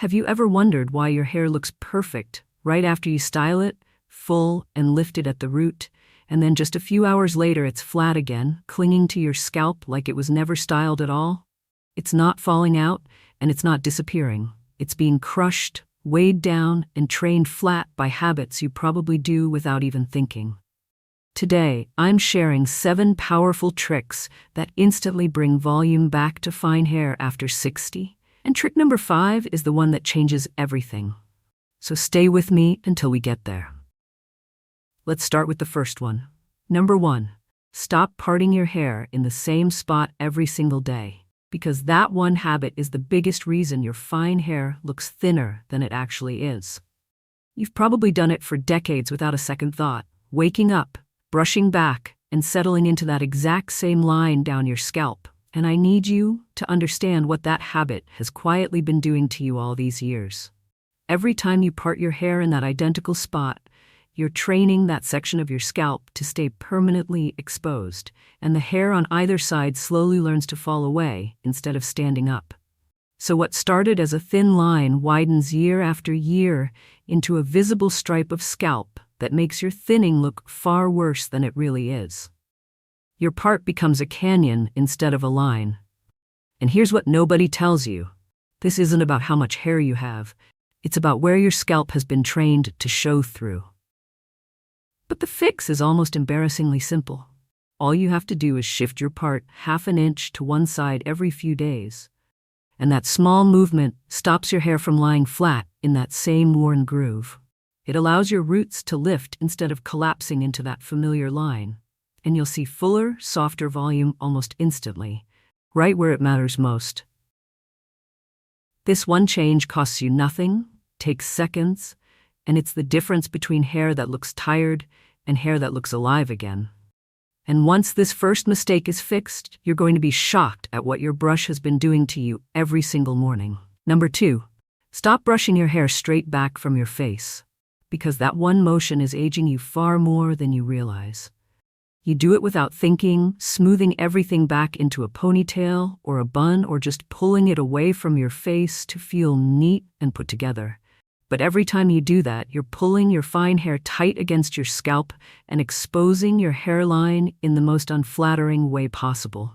Have you ever wondered why your hair looks perfect right after you style it, full and lifted at the root, and then just a few hours later it's flat again, clinging to your scalp like it was never styled at all? It's not falling out, and it's not disappearing. It's being crushed, weighed down, and trained flat by habits you probably do without even thinking. Today, I'm sharing 7 powerful tricks that instantly bring volume back to fine hair after 60. And trick number 5 is the one that changes everything. So stay with me until we get there. Let's start with the first one. Number 1, stop parting your hair in the same spot every single day, because that one habit is the biggest reason your fine hair looks thinner than it actually is. You've probably done it for decades without a second thought, waking up, brushing back, and settling into that exact same line down your scalp. And I need you to understand what that habit has quietly been doing to you all these years. Every time you part your hair in that identical spot, you're training that section of your scalp to stay permanently exposed, and the hair on either side slowly learns to fall away instead of standing up. So what started as a thin line widens year after year into a visible stripe of scalp that makes your thinning look far worse than it really is. Your part becomes a canyon instead of a line. And here's what nobody tells you. This isn't about how much hair you have. It's about where your scalp has been trained to show through. But the fix is almost embarrassingly simple. All you have to do is shift your part half an inch to one side every few days. And that small movement stops your hair from lying flat in that same worn groove. It allows your roots to lift instead of collapsing into that familiar line. And you'll see fuller, softer volume almost instantly, right where it matters most. This one change costs you nothing, takes seconds, and it's the difference between hair that looks tired and hair that looks alive again. And once this first mistake is fixed, you're going to be shocked at what your brush has been doing to you every single morning. Number 2, stop brushing your hair straight back from your face, because that one motion is aging you far more than you realize. You do it without thinking, smoothing everything back into a ponytail or a bun, or just pulling it away from your face to feel neat and put together. But every time you do that, you're pulling your fine hair tight against your scalp and exposing your hairline in the most unflattering way possible.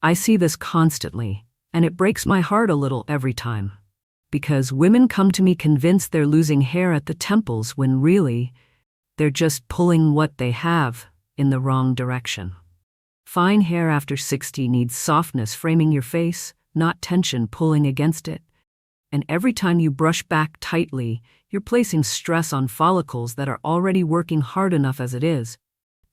I see this constantly, and it breaks my heart a little every time. Because women come to me convinced they're losing hair at the temples when really, they're just pulling what they have in the wrong direction. Fine hair after 60 needs softness framing your face, not tension pulling against it. And every time you brush back tightly, you're placing stress on follicles that are already working hard enough as it is,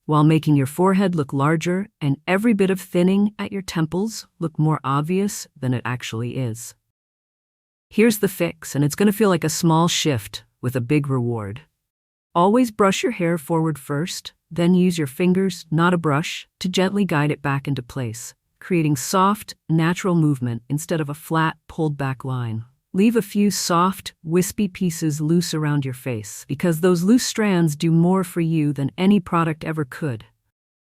while making your forehead look larger and every bit of thinning at your temples look more obvious than it actually is. Here's the fix, and it's going to feel like a small shift with a big reward. Always brush your hair forward first, then use your fingers, not a brush, to gently guide it back into place, creating soft, natural movement instead of a flat, pulled-back line. Leave a few soft, wispy pieces loose around your face, because those loose strands do more for you than any product ever could.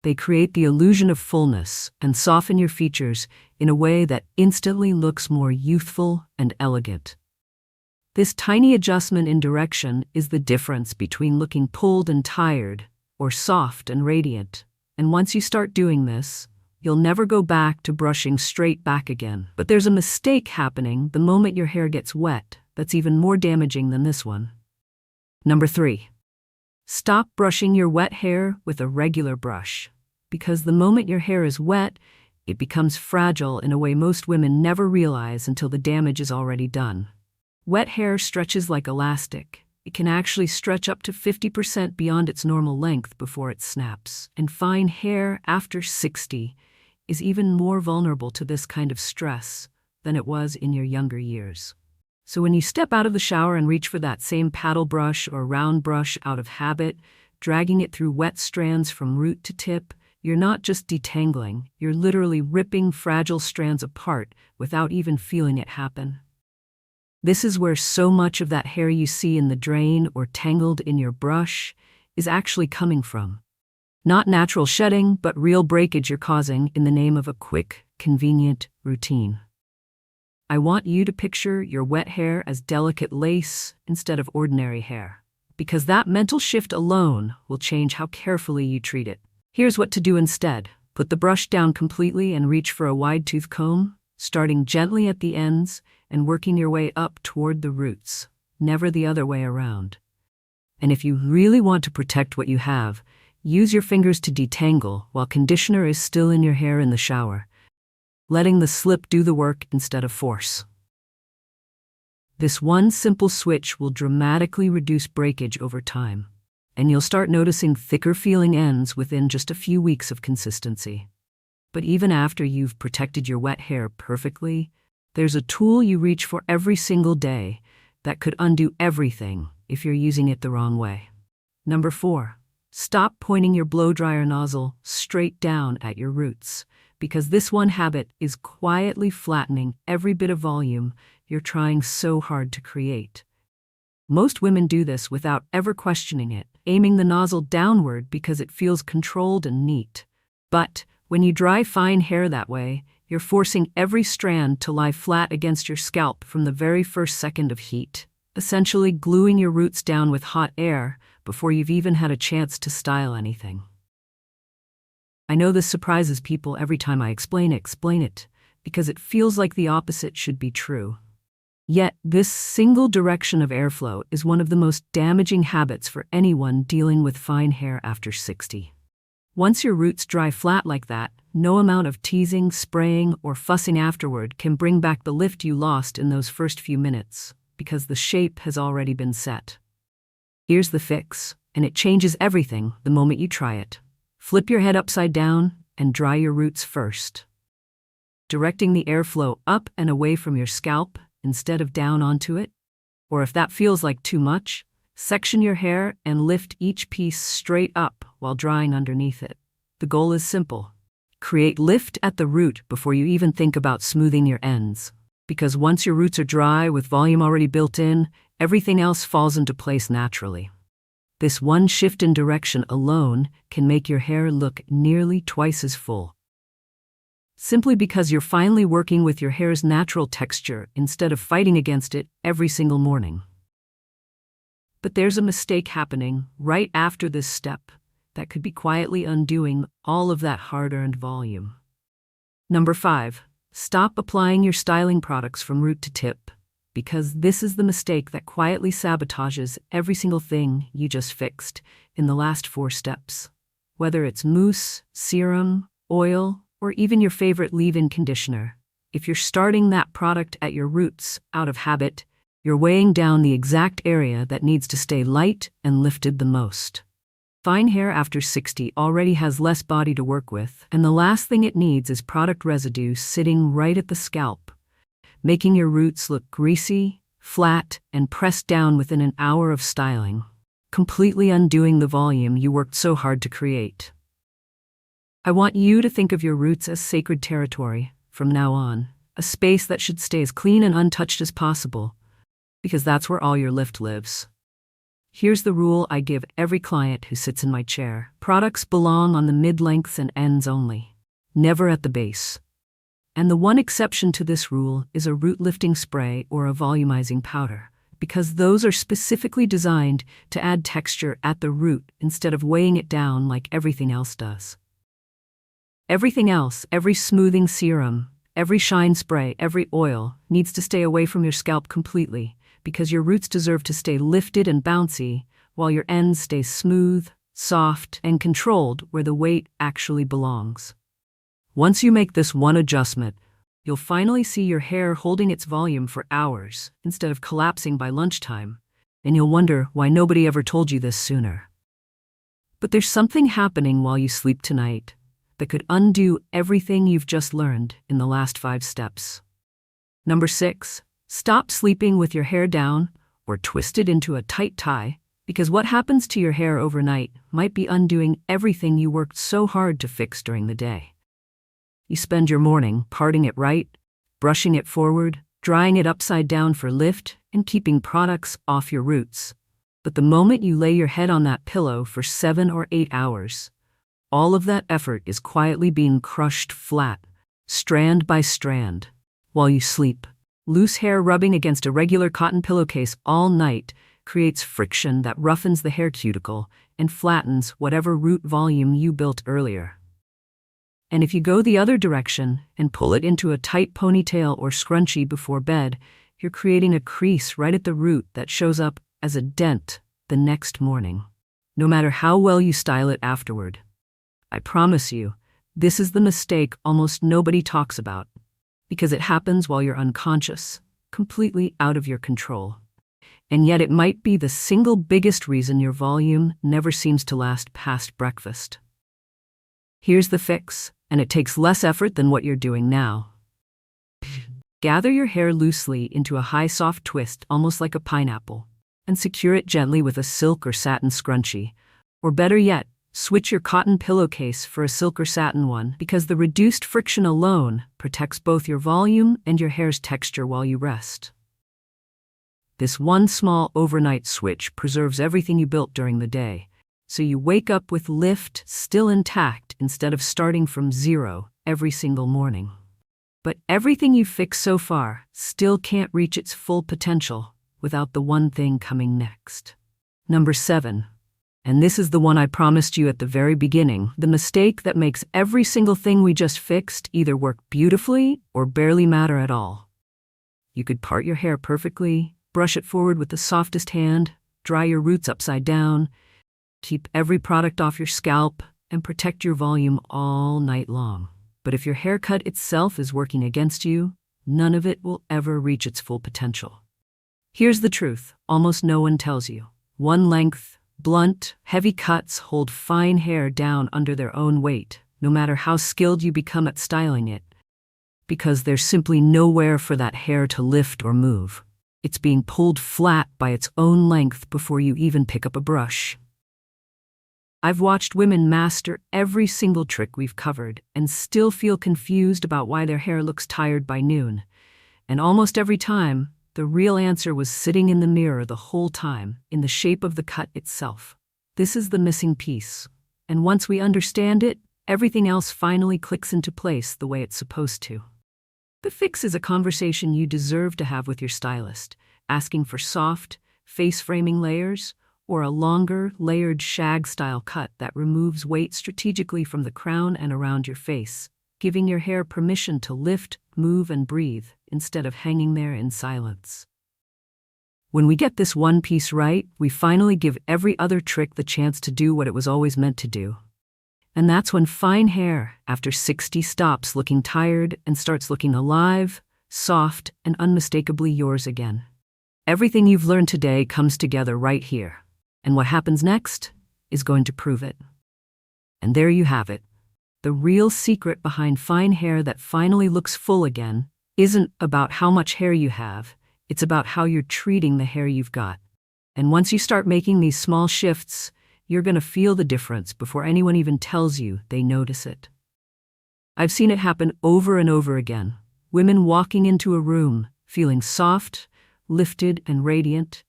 They create the illusion of fullness and soften your features in a way that instantly looks more youthful and elegant. This tiny adjustment in direction is the difference between looking pulled and tired or soft and radiant. And once you start doing this, you'll never go back to brushing straight back again. But there's a mistake happening the moment your hair gets wet that's even more damaging than this one. Number 3, stop brushing your wet hair with a regular brush. Because the moment your hair is wet, it becomes fragile in a way most women never realize until the damage is already done. Wet hair stretches like elastic. It can actually stretch up to 50% beyond its normal length before it snaps. And fine hair after 60 is even more vulnerable to this kind of stress than it was in your younger years. So when you step out of the shower and reach for that same paddle brush or round brush out of habit, dragging it through wet strands from root to tip, you're not just detangling, you're literally ripping fragile strands apart without even feeling it happen. This is where so much of that hair you see in the drain or tangled in your brush is actually coming from. Not natural shedding, but real breakage you're causing in the name of a quick, convenient routine. I want you to picture your wet hair as delicate lace instead of ordinary hair, because that mental shift alone will change how carefully you treat it. Here's what to do instead. Put the brush down completely and reach for a wide-tooth comb, starting gently at the ends and working your way up toward the roots, never the other way around. And if you really want to protect what you have, use your fingers to detangle while conditioner is still in your hair in the shower, letting the slip do the work instead of force. This one simple switch will dramatically reduce breakage over time, and you'll start noticing thicker feeling ends within just a few weeks of consistency. But even after you've protected your wet hair perfectly, there's a tool you reach for every single day that could undo everything if you're using it the wrong way. Number 4, stop pointing your blow dryer nozzle straight down at your roots, because this one habit is quietly flattening every bit of volume you're trying so hard to create. Most women do this without ever questioning it, aiming the nozzle downward because it feels controlled and neat. But when you dry fine hair that way, you're forcing every strand to lie flat against your scalp from the very first second of heat, essentially gluing your roots down with hot air before you've even had a chance to style anything. I know this surprises people every time I explain it, because it feels like the opposite should be true. Yet, this single direction of airflow is one of the most damaging habits for anyone dealing with fine hair after 60. Once your roots dry flat like that, no amount of teasing, spraying, or fussing afterward can bring back the lift you lost in those first few minutes, because the shape has already been set. Here's the fix, and it changes everything the moment you try it. Flip your head upside down and dry your roots first, directing the airflow up and away from your scalp instead of down onto it. Or if that feels like too much, section your hair and lift each piece straight up while drying underneath it. The goal is simple. Create lift at the root before you even think about smoothing your ends. Because once your roots are dry with volume already built in, everything else falls into place naturally. This one shift in direction alone can make your hair look nearly twice as full. Simply because you're finally working with your hair's natural texture instead of fighting against it every single morning. But there's a mistake happening right after this step that could be quietly undoing all of that hard-earned volume. Number 5, stop applying your styling products from root to tip, because this is the mistake that quietly sabotages every single thing you just fixed in the last 4 steps. Whether it's mousse, serum, oil, or even your favorite leave-in conditioner, if you're starting that product at your roots out of habit, you're weighing down the exact area that needs to stay light and lifted the most. Fine hair after 60 already has less body to work with, and the last thing it needs is product residue sitting right at the scalp, making your roots look greasy, flat, and pressed down within an hour of styling, completely undoing the volume you worked so hard to create. I want you to think of your roots as sacred territory from now on, a space that should stay as clean and untouched as possible, because that's where all your lift lives. Here's the rule I give every client who sits in my chair. Products belong on the mid-lengths and ends only, never at the base. And the one exception to this rule is a root lifting spray or a volumizing powder, because those are specifically designed to add texture at the root instead of weighing it down like everything else does. Everything else, every smoothing serum, every shine spray, every oil, needs to stay away from your scalp completely, because your roots deserve to stay lifted and bouncy, while your ends stay smooth, soft, and controlled where the weight actually belongs. Once you make this one adjustment, you'll finally see your hair holding its volume for hours instead of collapsing by lunchtime, and you'll wonder why nobody ever told you this sooner. But there's something happening while you sleep tonight that could undo everything you've just learned in the last 5 steps. Number 6, stop sleeping with your hair down or twisted into a tight tie, because what happens to your hair overnight might be undoing everything you worked so hard to fix during the day. You spend your morning parting it right, brushing it forward, drying it upside down for lift, and keeping products off your roots. But the moment you lay your head on that pillow for 7 or 8 hours, all of that effort is quietly being crushed flat, strand by strand, while you sleep, Loose hair rubbing against a regular cotton pillowcase all night creates friction that roughens the hair cuticle and flattens whatever root volume you built earlier. And if you go the other direction and pull it into a tight ponytail or scrunchie before bed, you're creating a crease right at the root that shows up as a dent the next morning, no matter how well you style it afterward. I promise you, this is the mistake almost nobody talks about, because it happens while you're unconscious, completely out of your control. And yet it might be the single biggest reason your volume never seems to last past breakfast. Here's the fix, and it takes less effort than what you're doing now. Gather your hair loosely into a high soft twist, almost like a pineapple, and secure it gently with a silk or satin scrunchie. Or better yet, switch your cotton pillowcase for a silk or satin one, because the reduced friction alone protects both your volume and your hair's texture while you rest. This one small overnight switch preserves everything you built during the day, so you wake up with lift still intact instead of starting from zero every single morning. But everything you've fixed so far still can't reach its full potential without the one thing coming next. Number 7. And this is the one I promised you at the very beginning, the mistake that makes every single thing we just fixed either work beautifully or barely matter at all. You could part your hair perfectly, brush it forward with the softest hand, dry your roots upside down, keep every product off your scalp, and protect your volume all night long. But if your haircut itself is working against you, none of it will ever reach its full potential. Here's the truth almost no one tells you. One length, blunt, heavy cuts hold fine hair down under their own weight, no matter how skilled you become at styling it, because there's simply nowhere for that hair to lift or move. It's being pulled flat by its own length before you even pick up a brush. I've watched women master every single trick we've covered and still feel confused about why their hair looks tired by noon. And almost every time, the real answer was sitting in the mirror the whole time, in the shape of the cut itself. This is the missing piece. And once we understand it, everything else finally clicks into place the way it's supposed to. The fix is a conversation you deserve to have with your stylist, asking for soft, face-framing layers, or a longer, layered shag-style cut that removes weight strategically from the crown and around your face, giving your hair permission to lift, move, and breathe instead of hanging there in silence. When we get this one piece right, we finally give every other trick the chance to do what it was always meant to do. And that's when fine hair, after 60, stops looking tired and starts looking alive, soft, and unmistakably yours again. Everything you've learned today comes together right here. And what happens next is going to prove it. And there you have it. The real secret behind fine hair that finally looks full again isn't about how much hair you have, it's about how you're treating the hair you've got. And once you start making these small shifts, you're going to feel the difference before anyone even tells you they notice it. I've seen it happen over and over again. Women walking into a room, feeling soft, lifted, and radiant,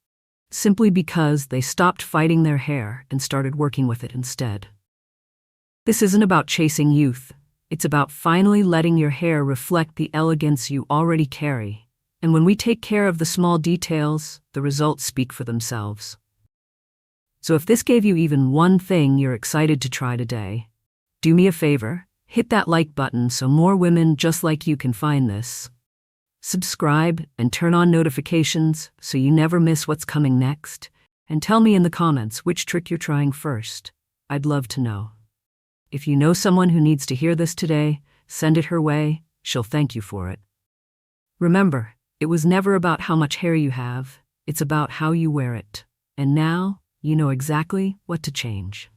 simply because they stopped fighting their hair and started working with it instead. This isn't about chasing youth. It's about finally letting your hair reflect the elegance you already carry. And when we take care of the small details, the results speak for themselves. So if this gave you even one thing you're excited to try today, do me a favor, hit that like button so more women just like you can find this. Subscribe and turn on notifications so you never miss what's coming next. And tell me in the comments which trick you're trying first. I'd love to know. If you know someone who needs to hear this today, send it her way. She'll thank you for it. Remember, it was never about how much hair you have. It's about how you wear it. And now, you know exactly what to change.